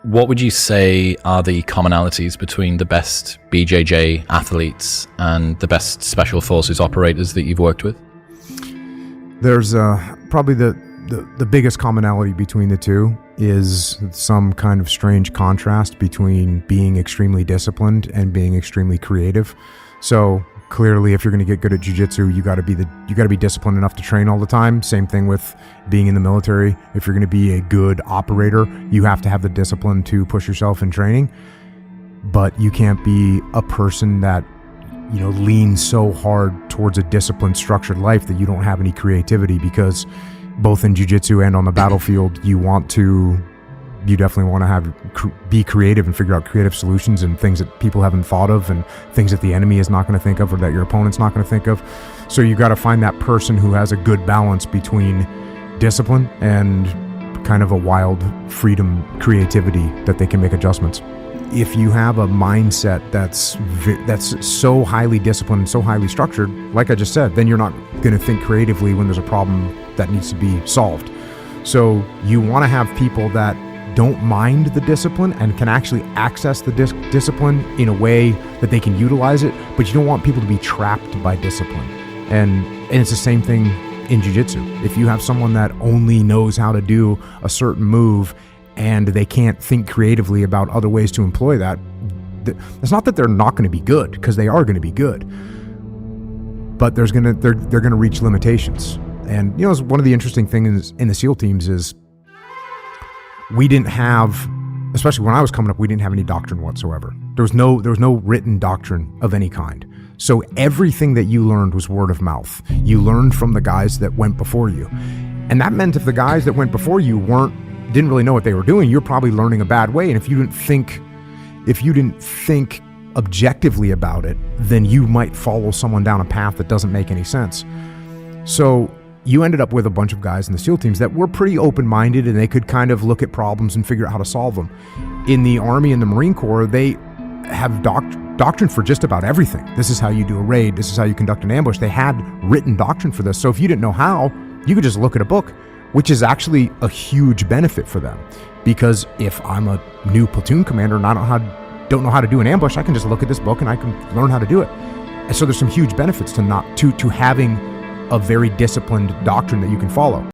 What would you say are the commonalities between the best BJJ athletes and the best special forces operators that you've worked with? There's probably the biggest commonality between the two is some kind of strange contrast between being extremely disciplined and being extremely creative. So clearly, if you're going to get good at jiu-jitsu, you got to be disciplined enough to train all the time. Same thing with being in the military. If you're going to be a good operator, you have to have the discipline to push yourself in training. But you can't be a person that, leans so hard towards a disciplined, structured life that you don't have any creativity, because both in jiu-jitsu and on the battlefield, you definitely want to be creative and figure out creative solutions and things that people haven't thought of and things that the enemy is not going to think of or that your opponent's not going to think of. So you got to find that person who has a good balance between discipline and kind of a wild freedom, creativity that they can make adjustments. If you have a mindset that's so highly disciplined and so highly structured, like I just said, then you're not going to think creatively when there's a problem that needs to be solved. So you want to have people that don't mind the discipline and can actually access the discipline in a way that they can utilize it, but you don't want people to be trapped by discipline. And it's the same thing in jiu-jitsu. If you have someone that only knows how to do a certain move and they can't think creatively about other ways to employ that, it's not that they're not going to be good, because they are going to be good, but they're going to reach limitations. And one of the interesting things in the SEAL teams is we didn't have, especially when I was coming up, we didn't have any doctrine whatsoever. There was no written doctrine of any kind. So everything that you learned was word of mouth. You learned from the guys that went before you. And that meant if the guys that went before you didn't really know what they were doing, you're probably learning a bad way. And if you didn't think objectively about it, then you might follow someone down a path that doesn't make any sense. So you ended up with a bunch of guys in the SEAL teams that were pretty open-minded, and they could kind of look at problems and figure out how to solve them. In the Army and the Marine Corps, they have doctrine for just about everything. This is how you do a raid. This is how you conduct an ambush. They had written doctrine for this. So if you didn't know how, you could just look at a book, which is actually a huge benefit for them. Because if I'm a new platoon commander and I don't know how to do an ambush, I can just look at this book and I can learn how to do it. And so there's some huge benefits to having a very disciplined doctrine that you can follow.